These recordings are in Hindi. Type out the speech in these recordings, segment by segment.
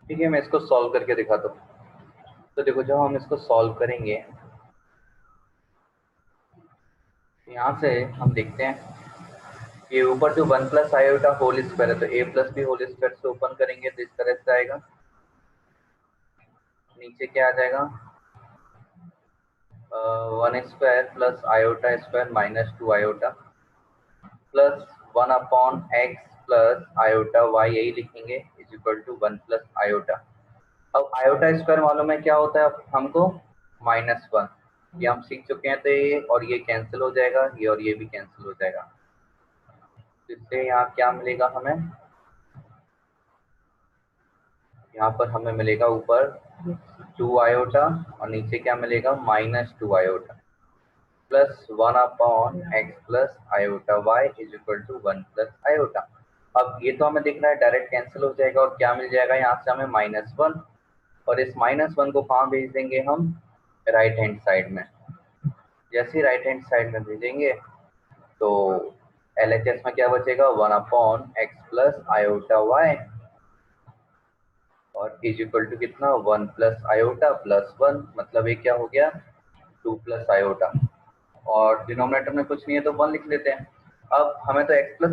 ठीक है, मैं इसको सॉल्व करके दिखाता हूँ। तो देखो, जब हम इसको सॉल्व करेंगे, यहाँ से हम देखते हैं ये ऊपर जो 1 + i होल स्क्वायर है, तो a plus B whole square से ओपन करेंगे तो इस तरह से आएगा। नीचे क्या आ जाएगा, 1 square plus iota square minus 2 i plus 1/x plus iota Y, यही लिखेंगे, इज इक्वल टू 1 + i। अब आयोटा स्क्वायर मालूम है क्या होता है हमको, -1। ये हम सीख चुके हैं, तो ये और ये कैंसिल हो जाएगा, ये और ये भी कैंसिल हो जाएगा। इससे यहाँ क्या मिलेगा हमें, यहाँ पर हमें मिलेगा ऊपर 2 i और नीचे क्या मिलेगा, -2 i plus 1/x plus iota Y is equal to 1 + i। अब ये तो हमें दिख रहा है डायरेक्ट कैंसिल हो जाएगा, और क्या मिल जाएगा यहाँ से हमें -1, और इस -1 को कहाँ भेज देंगे हम, राइट हैंड साइड में। जैसे ही राइट हैंड साइड में भेजेंगे तो LHS में क्या बचेगा, 1/x प्लस आयोटा वाई और इज इक्वल टू कितना, 1 + i प्लस 1, मतलब ये क्या हो गया, 2 + i। और डिनोमिनेटर में कुछ नहीं है तो 1 लिख लेते हैं। अब हमें तो x +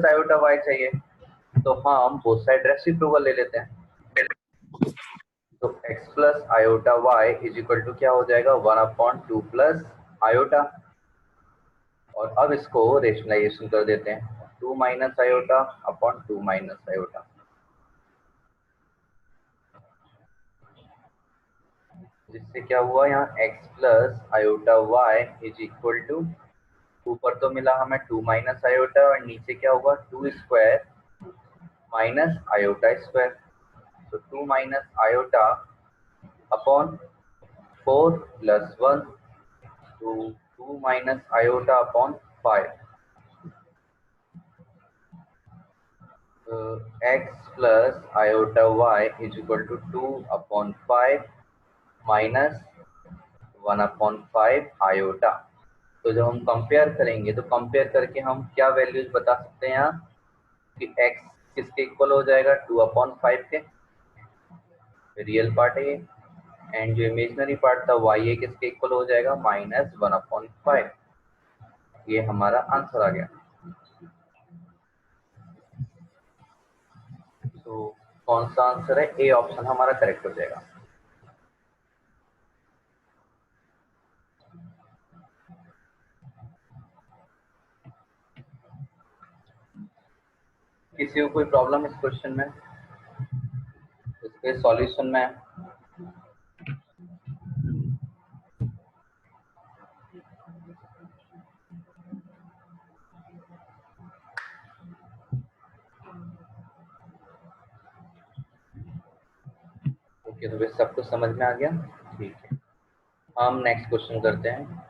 i चाहिए, तो हम बोथ साइड रेसिप्रोकल ले लेते हैं। तो x + i is equal to क्या हो जाएगा, 1/2 + i। और अब इसको रेशनलाइजेशन कर देते हैं, 2 - i/2 - i। जिससे क्या हुआ, यहाँ x + i is equal to, ऊपर तो मिला हमें 2 - i और नीचे क्या हुआ, 2 स्क्वायर माइनस आयोटा स्क्वायर। तो 2 - i अपॉन 4 + 1, तो 2 - i upon 5। x + i is equal to 2/5 minus 1/5 i। तो जब हम कंपेयर करेंगे तो कंपेयर करके हम क्या वैल्यूज बता सकते हैं यहाँ, कि x किसके इक्वल हो जाएगा, 2/5 के, रियल पार्ट है ये, एंड जो इमेजिनरी पार्ट था y ये किसके इक्वल हो जाएगा, -1/5। ये हमारा आंसर आ गया। तो कौन सा आंसर है, ए ऑप्शन हमारा करेक्ट हो जाएगा। किसी को कोई प्रॉब्लम इस क्वेश्चन में, इसके सॉल्यूशन में? ओके, तो बस सबको समझ में आ गया, ठीक है। हम नेक्स्ट क्वेश्चन करते हैं।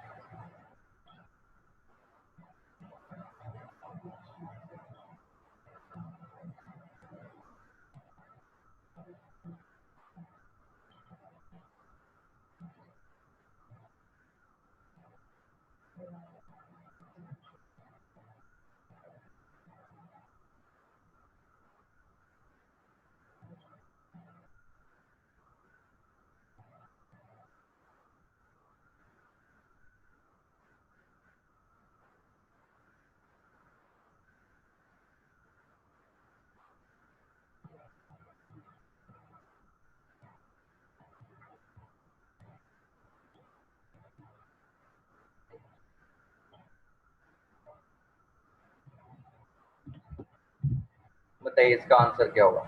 बताइए इसका आंसर क्या होगा।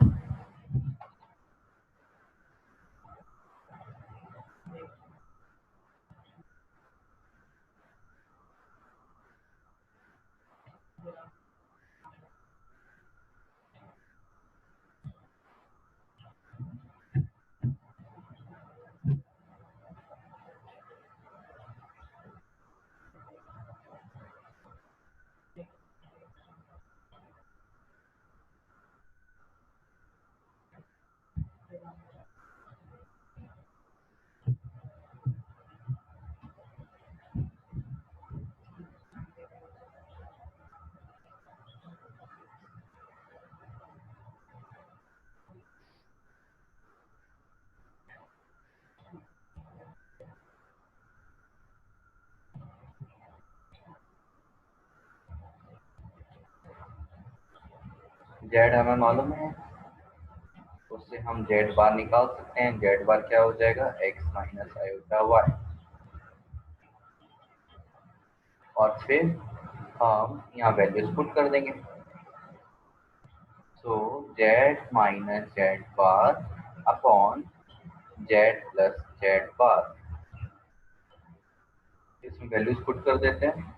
जेड हमें मालूम है, उससे हम जेड बार निकाल सकते हैं। जेड बार क्या हो जाएगा, एक्स माइनस आयोटा वाई। और फिर हम यहाँ वैल्यूज पुट कर देंगे। So Z minus Z bar upon Z plus Z bar, इसमें वैल्यूज पुट कर देते हैं।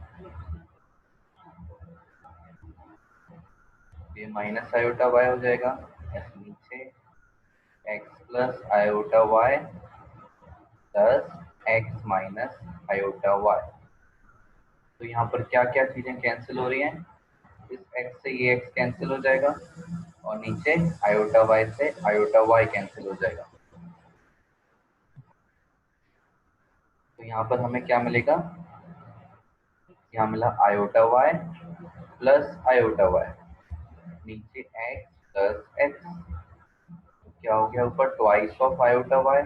ये माइनस आयोटा वाई हो जाएगा, नीचे x plus iota y plus x minus iota y. तो यहाँ पर क्या क्या चीजें कैंसिल हो रही हैं, इस x से ये x कैंसिल हो जाएगा और नीचे आयोटा y से आयोटा y कैंसिल हो जाएगा। तो यहाँ पर हमें क्या मिलेगा, यहाँ मिला iota y plus iota y, नीचे x प्लस x, तो क्या हो गया ऊपर ट्वाइस ऑफ आयोटा y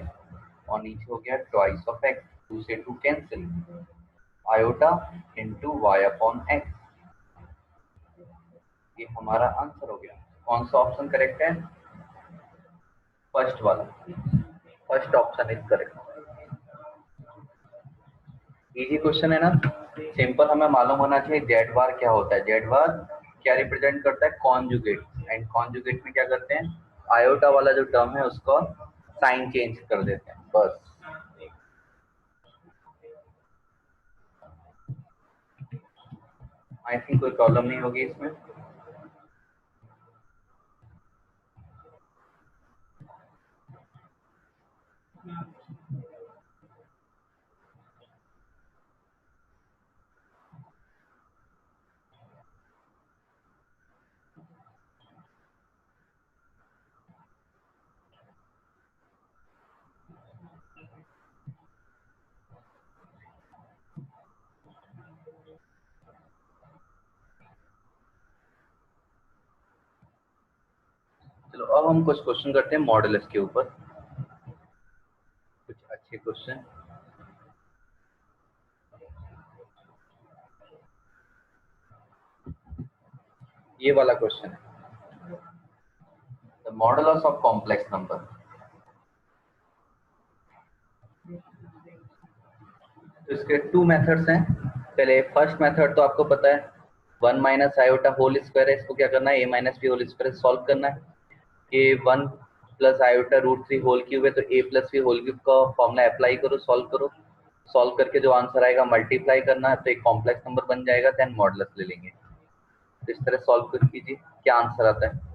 और नीचे हो गया ट्वाइस ऑफ x, 2 से 2 cancel, iota into y upon x. ये हमारा आंसर हो गया। कौन सा ऑप्शन करेक्ट है, फर्स्ट वाला, first option is correct. Easy question है ना, सिंपल। हमें मालूम होना चाहिए जेड बार क्या होता है। जेड बार क्या रिप्रेजेंट करता है, कॉन्जुगेट, एंड कॉन्जुगेट में क्या करते हैं, आयोटा वाला जो टर्म है उसको साइन चेंज कर देते हैं, बस। आई थिंक कोई प्रॉब्लम नहीं होगी इसमें। चलो अब हम कुछ क्वेश्चन करते हैं मॉडुलस के ऊपर, कुछ अच्छे क्वेश्चन। ये वाला क्वेश्चन है, the modulus of complex number. तो इसके टू मेथड्स हैं। पहले फर्स्ट मेथड तो आपको पता है, 1 माइनस आयोटा होल स्क्वायर है, इसको क्या करना है, a minus b whole square solve करना है। ये 1 plus iota root 3 whole cube है, तो a plus B whole cube का फॉर्मूला अप्लाई करो, सॉल्व करो। सॉल्व करके जो आंसर आएगा मल्टीप्लाई करना है, तो एक कॉम्प्लेक्स नंबर बन जाएगा, देन मॉडुलस ले लेंगे। तो इस तरह सॉल्व कर कीजिए, क्या आंसर आता है।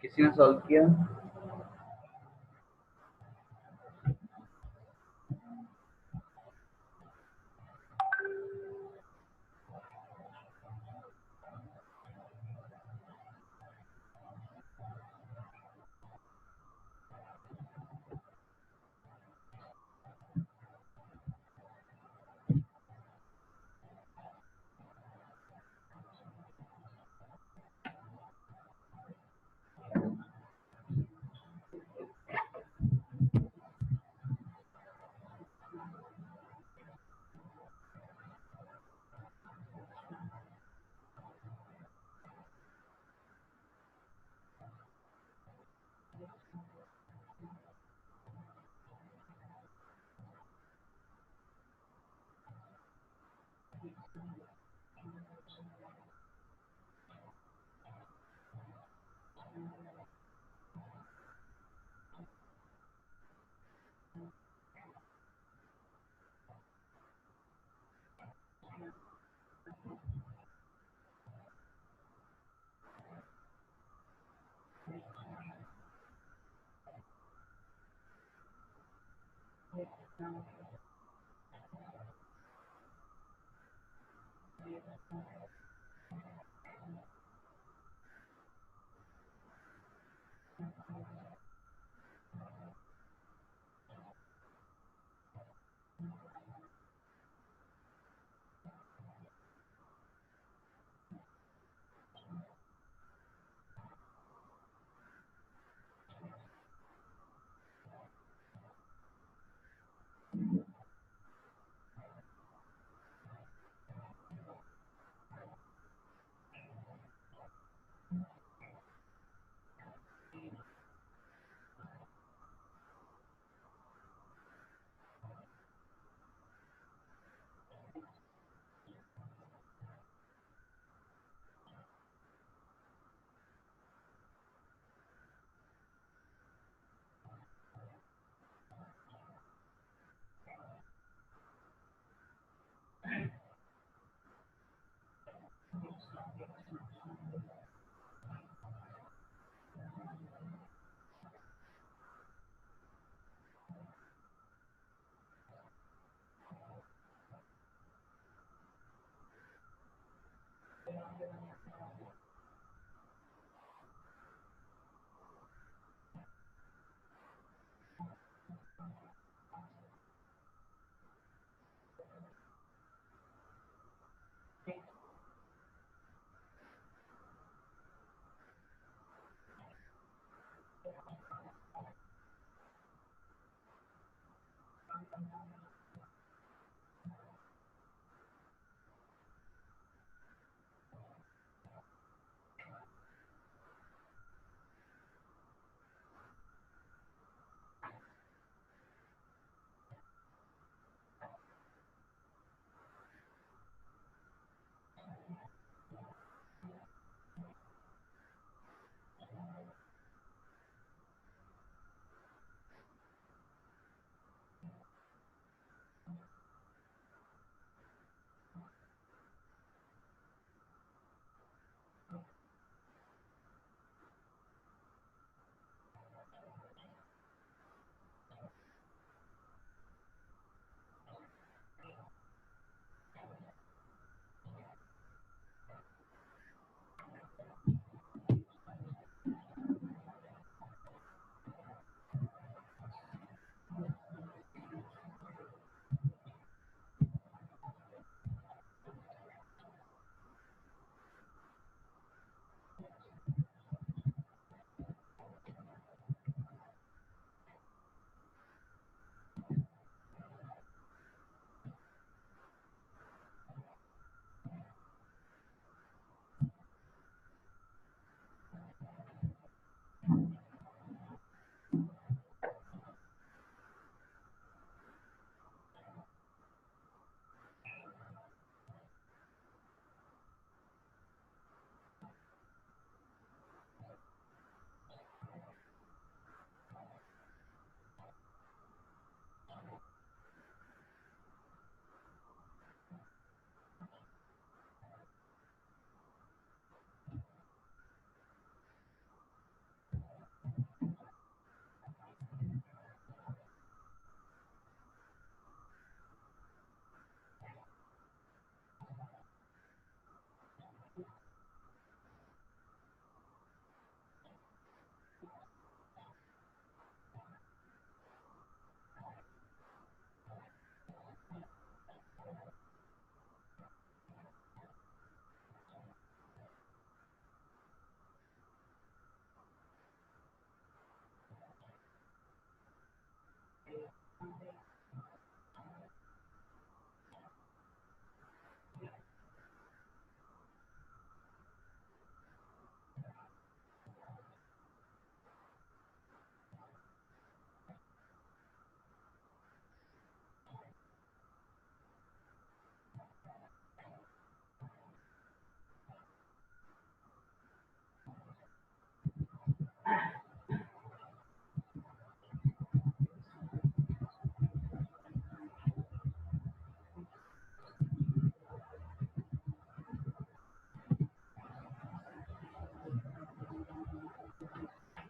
किसी ने सॉल्व किया?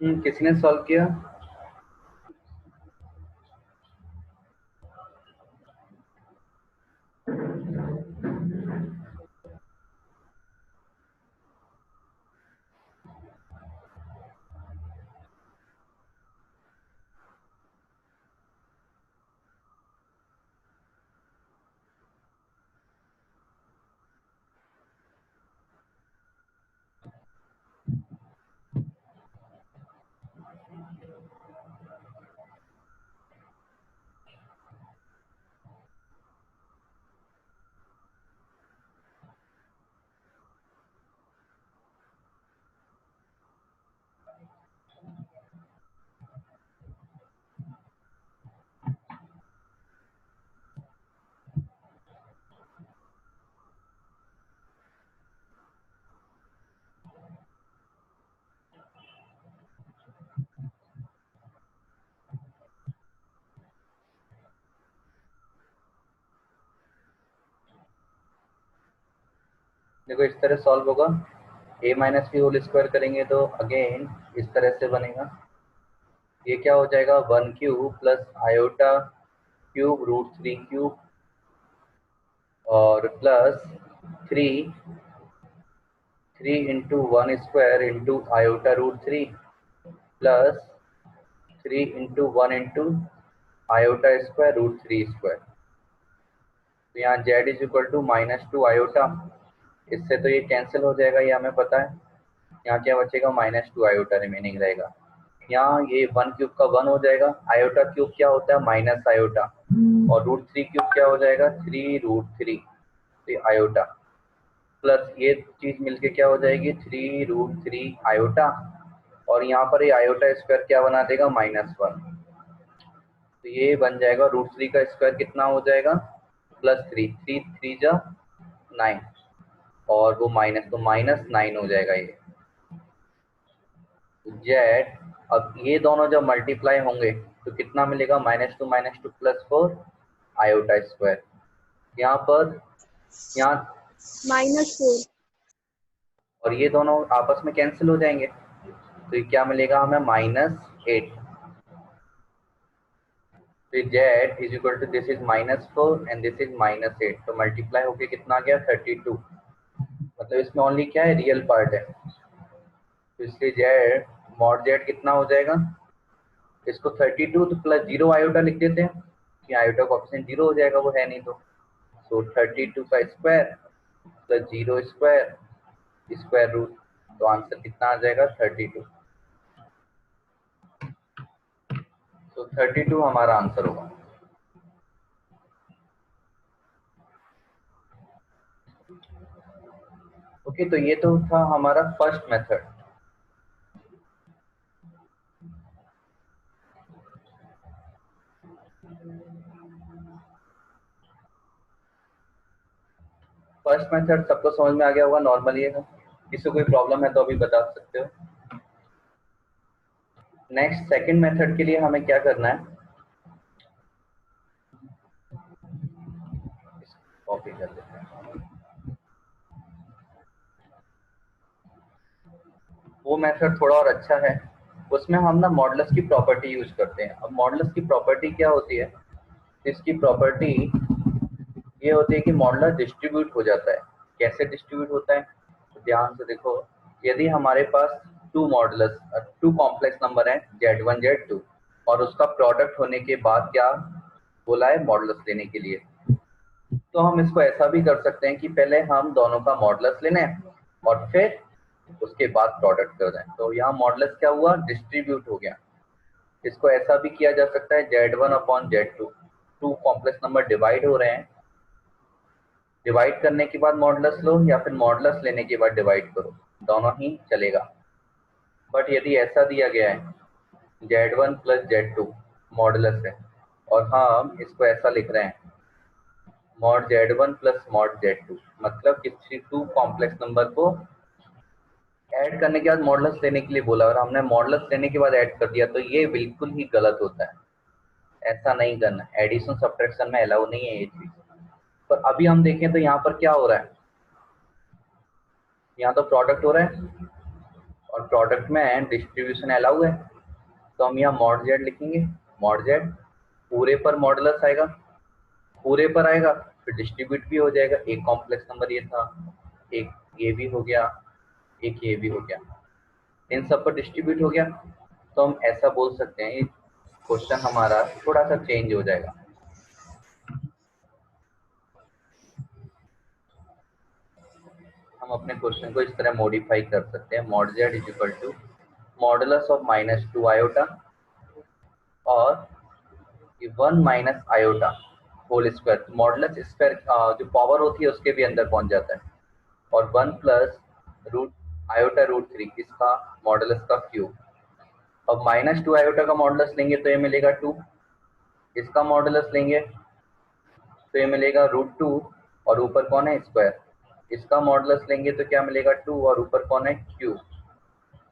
किसने सॉल्व किया? देखो इस तरह सॉल्व होगा। a माइनस की होल स्क्वायर करेंगे तो अगेन इस तरह से बनेगा। ये क्या हो जाएगा, 1 cube plus iota cube root 3 cube और plus 3 into 1 square into iota root 3 plus 3 into 1 into iota square root 3 square. तो यहाँ z is equal to -2 iota, इससे तो ये कैंसिल हो जाएगा, ये हमें पता है। यहाँ क्या बचेगा, -2 आयोटा रिमेनिंग रहेगा। यहाँ ये 1 क्यूब का 1 हो जाएगा, आयोटा क्यूब क्या होता है माइनस आयोटा, और रूट 3 क्यूब क्या हो जाएगा 3 रूट 3 आयोटा, प्लस ये चीज मिलके क्या हो जाएगी 3 रूट 3 आयोटा, और यहाँ पर ये आयोटा स्क्वायर क्या बना देगा -1। तो ये बन जाएगा रूट 3 का स्क्वायर कितना हो जाएगा +3, 3 3 जा 9, और वो माइनस, तो -9 हो जाएगा ये जेड। अब ये दोनों जब मल्टीप्लाई होंगे तो कितना मिलेगा, -2 +4 आयोटा स्क्वायर। यहाँ पर यहाँ -4 और ये दोनों आपस में कैंसिल हो जाएंगे, तो ये क्या मिलेगा हमें -8। तो z is equal to this is -4 and this is -8, तो मल्टीप्लाई होके कितना आ गया 32। मतलब इसमें ओनली क्या है, रियल पार्ट है, तो इसलिए जेड मॉड जेड कितना हो जाएगा, इसको 32 तो प्लस 0 आयोटा लिख देते हैं कि आयोटा कोएफिशिएंट 0 हो जाएगा, वो है नहीं तो 32 का square plus 0 square square root, तो आंसर कितना आ जाएगा 32। तो 32 हमारा आंसर होगा। ओके, तो ये तो था हमारा फर्स्ट मेथड। फर्स्ट मेथड सबको समझ में आ गया होगा, नॉर्मल ये है। किसी को कोई प्रॉब्लम है तो अभी बता सकते हो। नेक्स्ट सेकंड मेथड के लिए हमें क्या करना है, कॉपी कर लेते हैं। वो मेथड थोड़ा और अच्छा है, उसमें हम ना मॉडुलस की प्रॉपर्टी यूज करते हैं। अब मॉडुलस की प्रॉपर्टी क्या होती है, इसकी प्रॉपर्टी ये होती है कि मॉडुलस डिस्ट्रीब्यूट हो जाता है। कैसे डिस्ट्रीब्यूट होता है, तो ध्यान से देखो, यदि हमारे पास टू कॉम्प्लेक्स नंबर है Z1 Z2 और उसका प्रोडक्ट होने के बाद क्या बोला है मॉडुलस लेने के लिए, तो हम इसको ऐसा भी कर सकते हैं कि पहले हम दोनों का मॉडुलस ले लें और फिर उसके बाद प्रोडक्ट कर दें। तो यहाँ मॉडुलस क्या हुआ, डिस्ट्रीब्यूट हो गया। इसको ऐसा भी किया जा सकता है Z1 upon Z2, two complex number divide हो रहे हैं, डिवाइड करने के बाद मॉडुलस लो या फिर मॉडुलस लेने के बाद डिवाइड करो, दोनों ही चलेगा। बट यदि ऐसा दिया गया है Z1 प्लस Z2 मॉडुलस है और हम इसको ऐसा लिख रहे हैं mod Z1 plus mod Z2, मतलब किसी टू कॉम्प्लेक्स नंबर को ऐड करने के बाद मॉडुलस लेने के लिए बोला और हमने मॉडुलस लेने के बाद ऐड कर दिया, तो ये बिल्कुल ही गलत होता है। ऐसा नहीं करना, एडिशन सब्ट्रैक्शन में अलाउ नहीं है ये चीज। पर अभी हम देखें तो यहाँ पर क्या हो रहा है, यहाँ तो प्रोडक्ट हो रहा है और प्रोडक्ट में डिस्ट्रीब्यूशन अलाउ है, तो हम यहाँ मॉड जेड लिखेंगे। मॉड जेड पूरे पर मॉडुलस आएगा, पूरे पर आएगा फिर डिस्ट्रीब्यूट भी हो जाएगा। एक कॉम्प्लेक्स नंबर ये था, एक ये भी हो गया, एक ये भी हो गया, इन सब पर डिस्ट्रीब्यूट हो गया। तो हम ऐसा बोल सकते हैं क्वेश्चन हमारा थोड़ा सा चेंज हो जाएगा। हम अपने क्वेश्चन को इस तरह मॉडिफाई कर सकते हैं, mod z is equal to modulus of -2 iota और 1 minus iota whole square. Modulus square जो पावर होती है उसके भी अंदर पहुंच जाता है, और 1 प्लस रूट आयोटा रूट 3 इसका मॉडुलस का क्यूब। अब -2 आयोटा का मॉडुलस लेंगे तो ये मिलेगा 2, इसका मॉडुलस लेंगे तो ये मिलेगा √2, और ऊपर कौन है स्क्वायर, इसका मॉडुलस लेंगे तो क्या मिलेगा 2, और ऊपर कौन है क्यूब,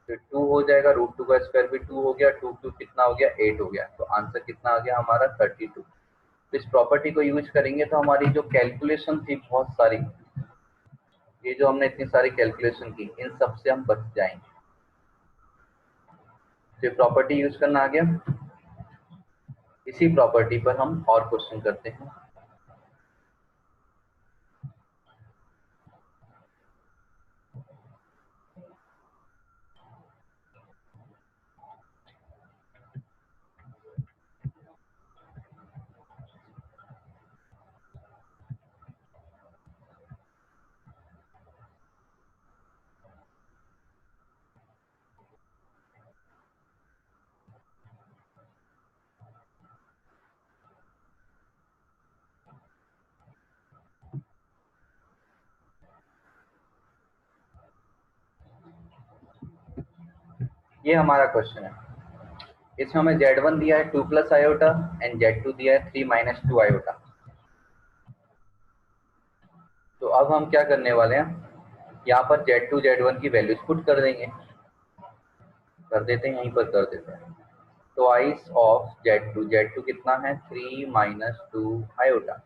तो 2 हो जाएगा, √2 का स्क्वायर भी 2 हो गया, 2 2 कितना हो गया 8 हो गया। तो आंसर कितना आ गया हमारा 32। तो इस प्रॉपर्टी को यूज करेंगे तो हमारी जो कैलकुलेशन थी बहुत सारी, ये जो हमने इतनी सारी कैलकुलेशन की इन सब से हम बच जाएंगे। तो प्रॉपर्टी यूज करना आ गया। इसी प्रॉपर्टी पर हम और क्वेश्चन करते हैं। ये हमारा क्वेश्चन है, इसमें हमें Z1 दिया है 2 प्लस आयोटा एंड Z2 दिया है 3 माइनस 2 आयोटा। तो अब हम क्या करने वाले हैं, यहाँ पर Z2 Z1 की वैल्यूज पुट कर देंगे, कर देते हैं, यहीं पर कर देते हैं। ट्वाइस ऑफ Z2 कितना है 3 माइनस 2 आयोटा,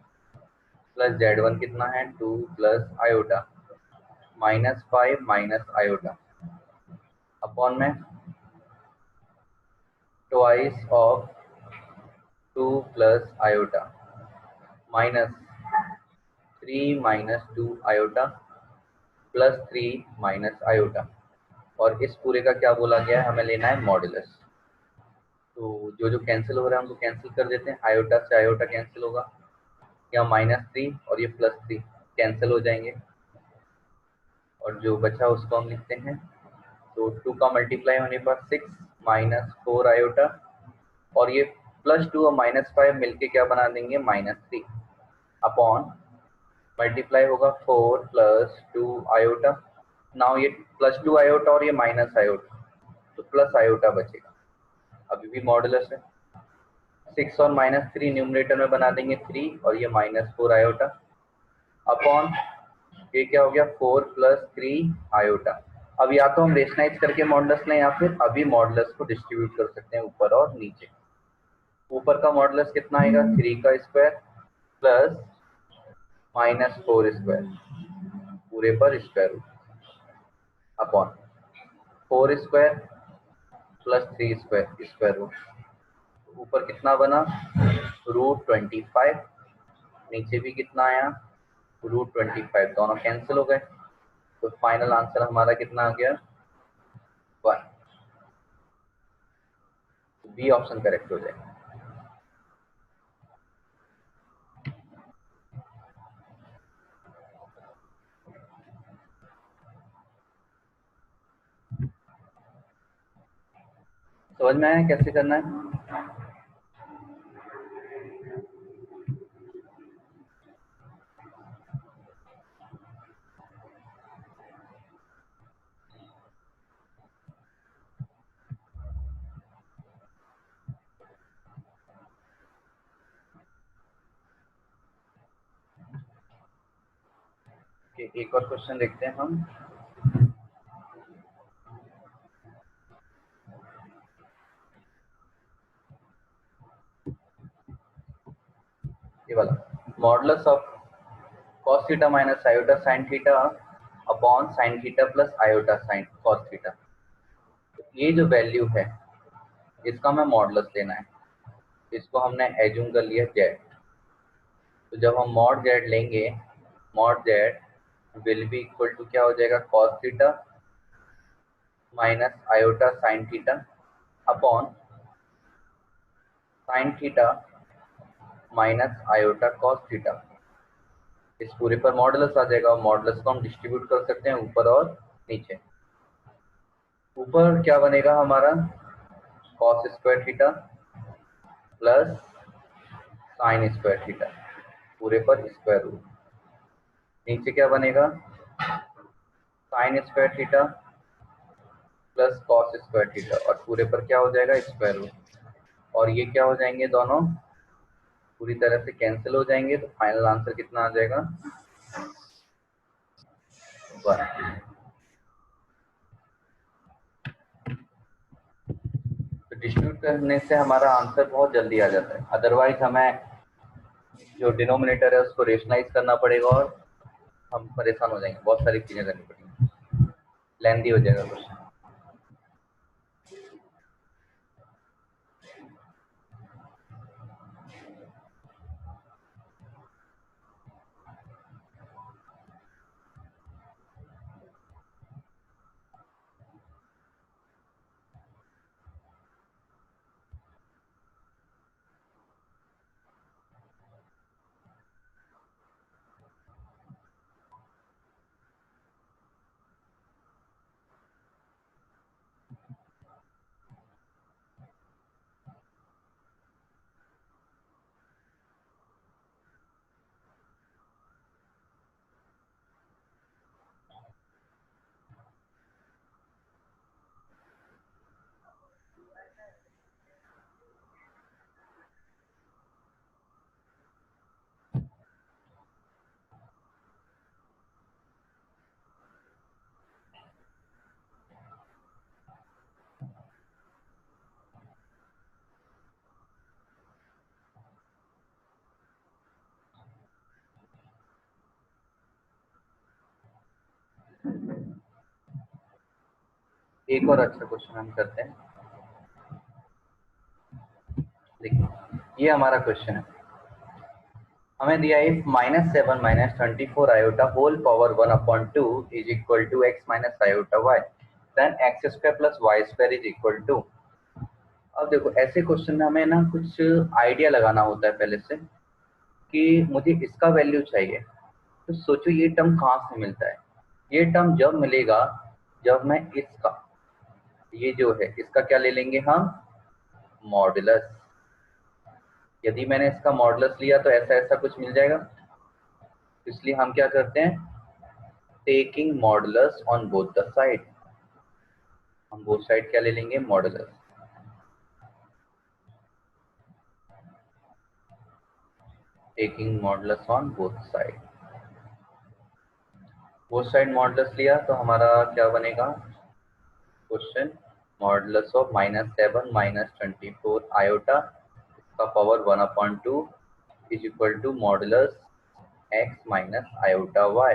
प्लस Z1 कितना है 2 plus iota -5 minus iota, upon में twice of 2 plus iota minus 3 minus 2 iota plus 3 minus iota, और इस पूरे का क्या बोला गया है, हमें लेना है मॉडुलस। तो जो जो कैंसिल हो रहा है उनको कैंसिल कर देते हैं, आयोटा से आयोटा कैंसिल होगा, या -3 और ये +3 कैंसिल हो जाएंगे, और जो बचा उसको हम लिखते हैं। तो 2 का मल्टीप्लाई होने पर 6 माइनस 4 आयोटा, और ये +2 और -5 मिलके क्या बना देंगे -3, अपॉन मल्टीप्लाई होगा 4 प्लस 2 आयोटा। नाउ ये +2 आयोटा और ये माइनस आयोटा, तो प्लस आयोटा बचेगा, अभी भी मॉडुलस है। 6 और -3 न्यूमरेटर में बना देंगे 3, और ये -4 आयोटा, अपॉन ये क्या हो गया 4 प्लस 3 आयोटा। अब या तो हम रेशनाइज करके मॉडुलस लें, या फिर अभी मॉडुलस को डिस्ट्रीब्यूट कर सकते हैं ऊपर और नीचे। ऊपर का मॉडुलस कितना आएगा 3 का स्क्वायर प्लस -4 स्क्वायर पूरे पर square root, upon 4 square plus 3 square square root. ऊपर कितना बना √25, नीचे भी कितना आया √25, दोनों कैंसिल हो गए, तो फाइनल आंसर हमारा कितना आ गया 1। बी ऑप्शन करेक्ट हो जाएगा। समझ में आया कैसे करना है? एक और क्वेश्चन देखते हैं हम। ये वाला modulus of cos theta minus iota sin theta upon sin theta plus iota sin cos theta. ये जो वैल्यू है इसका हमें मॉडुलस लेना है। इसको हमने एज्यूम कर लिया जेड। तो जब हम मॉड जेड लेंगे, mod z will be equal to क्या हो जाएगा, cos theta minus iota sine theta upon sine theta minus iota cos theta. इस पूरे पर मॉडुलस आ जाएगा। मॉडुलस को हम डिस्ट्रीब्यूट कर सकते हैं ऊपर और नीचे। ऊपर क्या बनेगा हमारा, cos square theta plus sine square theta पूरे पर स्क्वायर रूट। नीचे क्या बनेगा, sine square theta plus cos square theta और पूरे पर क्या हो जाएगा, स्क्वायर रूट। और ये क्या हो जाएंगे, दोनों पूरी तरह से कैंसिल हो जाएंगे। तो फाइनल आंसर कितना आ जाएगा, 1। तो डिस्ट्रीब्यूट करने से हमारा आंसर बहुत जल्दी आ जाता है। अदरवाइज हमें जो डिनोमिनेटर है उसको रेशनलाइज करना पड़ेगा और हम परेशान हो जाएंगे, बहुत सारी चीजें करनी पड़ेंगी, लेंदी हो जाएगा क्वेश्चन। एक और अच्छा क्वेश्चन हम करते हैं। देखिए ये हमारा क्वेश्चन है, हमें दिया है -7 -24 iota whole power 1/2 is equal to x minus iota y, then x square plus y square is equal to. अब देखो ऐसे क्वेश्चन में हमें ना कुछ आइडिया लगाना होता है पहले से कि मुझे इसका वैल्यू चाहिए। तो सोचो ये टर्म कहाँ से मिलता है। ये टर्म जब मिलेगा जब मैं इसका, ये जो है इसका क्या ले लेंगे हम, मॉडुलस। यदि मैंने इसका मॉडुलस लिया तो ऐसा ऐसा कुछ मिल जाएगा। इसलिए हम क्या करते हैं, taking modulus on both the side. हम बोथ साइड क्या ले लेंगे, modulus. Taking modulus on both side. Both side modulus लिया तो हमारा क्या बनेगा क्वेश्चन, मॉडुलस ऑफ -7 -24 आयोटा का power 1/2 is equal to modulus x minus iota y।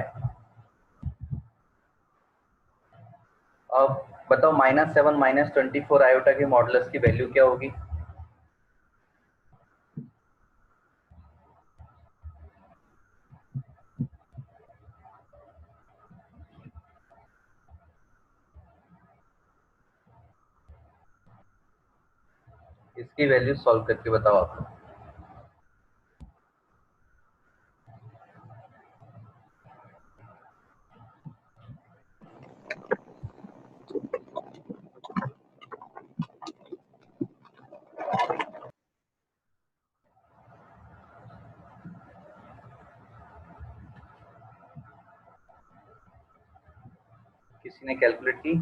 अब बताओ -7 -24 आयोटा के मॉडुलस की वैल्यू क्या होगी। इसकी वैल्यू सॉल्व करके बताओ आप। किसी ने कैलकुलेट की,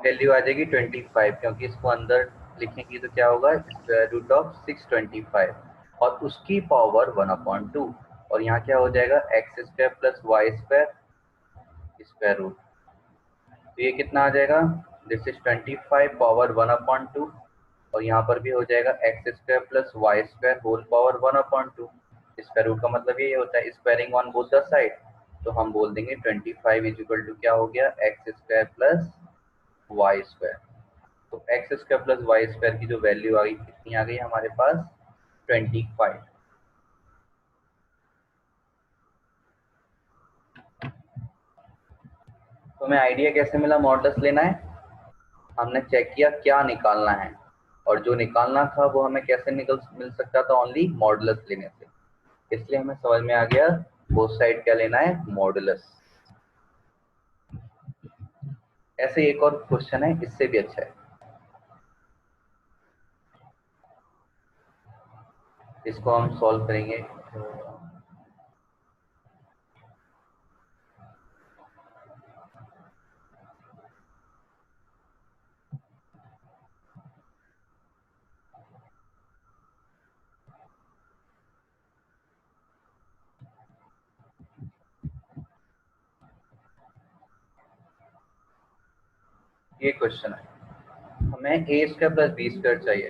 वैल्यू आ जाएगी 25, क्योंकि इसको अंदर लिखेंगे तो क्या होगा, स्क्वायर रूट ऑफ 625 और उसकी पावर 1/2। और यहाँ क्या हो जाएगा, x square plus Y square square root. तो ये कितना आ जाएगा, दिस इज 25 पावर 1/2 और यहाँ पर भी हो जाएगा x square plus Y square whole power 1/2। Square root का मतलब ये होता है squaring on both the side. तो हम बोल देंगे 25 इज इक्वल टू क्या हो गया, X square plus Y square. तो X square plus Y square की जो वैल्यू आ गई कितनी आ गई हमारे पास, 25। तो हमें आइडिया कैसे मिला मॉडुलस लेना है, हमने चेक किया क्या निकालना है और जो निकालना था वो हमें कैसे मिल सकता था, ओनली मॉडुलस लेने से। इसलिए हमें समझ में आ गया बोथ साइड क्या लेना है, मॉडुलस। ऐसे एक और क्वेश्चन है, इससे भी अच्छा है, इसको हम सॉल्व करेंगे। ये क्वेश्चन है, हमें A square plus B square चाहिए।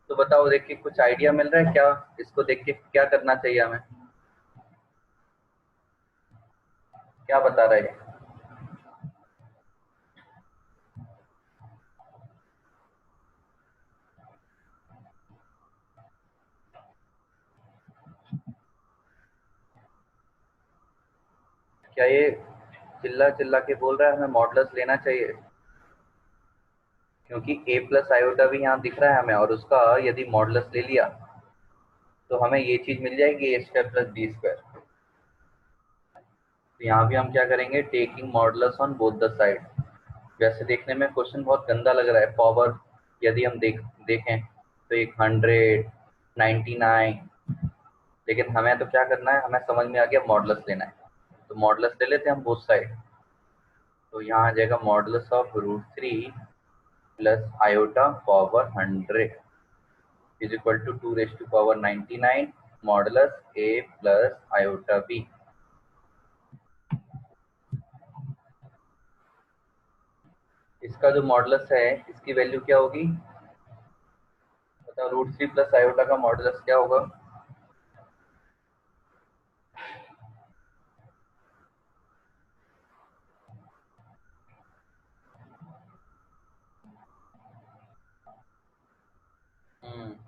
तो बताओ, देख के कुछ आइडिया मिल रहा है क्या, इसको देख के क्या करना चाहिए हमें, क्या बता रहा है? क्या ये चिल्ला चिल्ला के बोल रहा है हमें मॉडुलस लेना चाहिए? क्योंकि a प्लस आयोटा भी यहाँ दिख रहा है हमें, और उसका यदि मॉडुलस ले लिया तो हमें ये चीज मिल जाएगी ए स्क्वायर प्लस बी स्क्वायर। तो यहाँ भी हम क्या करेंगे, taking modulus on both the side. वैसे देखने में क्वेश्चन बहुत गंदा लग रहा है, पावर यदि हम देखें तो एक 100, 99, लेकिन हमें तो क्या करना है, हमें समझ में आ गया मॉडुलस लेना है। तो मॉडुलस ले लेते हैं हम बोथ साइड। तो यहाँ आ जाएगा modulus of √3 plus iota power 100 is equal to 2⁻99 modulus a plus iota b। इसका जो मॉडुलस है इसकी वैल्यू क्या होगी बताओ, √3 प्लस आयोटा का मॉडुलस क्या होगा?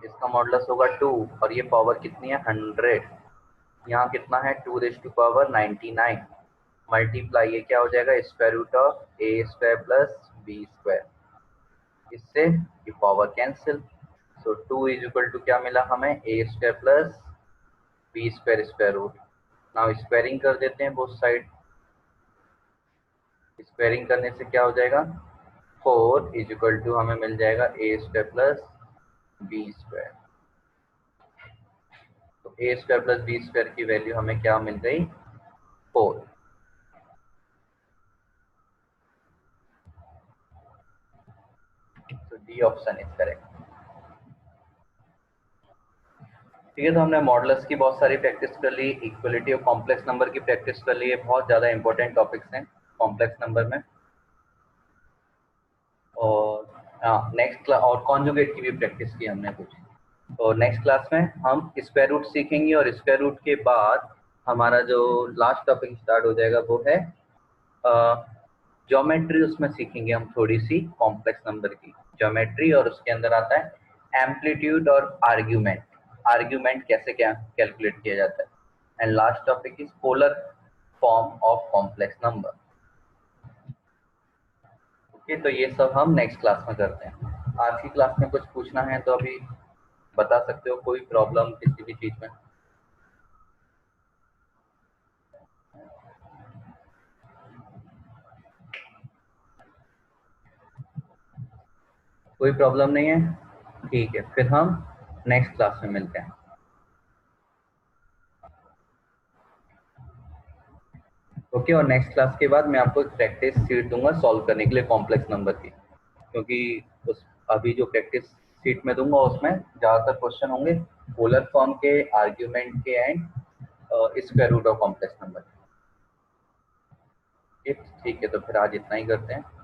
इसका मॉडुलस होगा 2 और ये पावर कितनी है, 100। यहाँ कितना है, 2⁻99 मल्टीप्लाई, ये क्या हो जाएगा, square root of A square plus B square. इससे ये power cancel. So 2 is equal to क्या मिला हमें, A square plus B square square root. Now squaring कर देते हैं बोथ साइड। स्क्वायरिंग करने से क्या हो जाएगा, 4 इज इक्वल टू हमें मिल जाएगा ए स्क्वायर प्लस बी स्क्वायर। तो ए स्क्वायर प्लस बी स्क्वायर की वैल्यू हमें क्या मिल गई, 4। तो डी ऑप्शन इज करेक्ट। ठीक है, तो हमने मॉडुलस की बहुत सारी प्रैक्टिस कर ली, इक्वलिटी और कॉम्प्लेक्स नंबर की प्रैक्टिस कर ली है, बहुत ज़्यादा इंपॉर्टेंट टॉपिक्स हैं कॉम्प्लेक्स नंबर में। और नेक्स्ट क्लास और कॉन्जुगेट की भी प्रैक्टिस की हमने कुछ। तो नेक्स्ट क्लास में हम स्क्वायर रूट सीखेंगे और स्क्वायर रूट के बाद हमारा जो लास्ट टॉपिक स्टार्ट हो जाएगा वो है ज्योमेट्री। उसमें सीखेंगे हम थोड़ी सी कॉम्प्लेक्स नंबर की ज्योमेट्री, और उसके अंदर आता है एम्पलीट्यूड और आर्ग्यूमेंट। आर्ग्यूमेंट कैसे क्या कैलकुलेट किया जाता है, and last topic is polar form of complex number. Okay, तो ये सब हम नेक्स्ट क्लास में करते हैं। आज की क्लास में कुछ पूछना है तो अभी बता सकते हो, कोई प्रॉब्लम किसी भी चीज में? कोई प्रॉब्लम नहीं है, ठीक है, फिर हम नेक्स्ट क्लास में मिलते हैं। ओके, और नेक्स्ट क्लास के बाद मैं आपको एक प्रैक्टिस शीट दूंगा सॉल्व करने के लिए कॉम्प्लेक्स नंबर की, क्योंकि उस अभी जो प्रैक्टिस शीट में दूंगा उसमें ज़्यादातर क्वेश्चन होंगे पोलर फॉर्म के, आर्ग्यूमेंट के, and square root of complex number. ठीक है, तो फिर आज इतना ही करते हैं।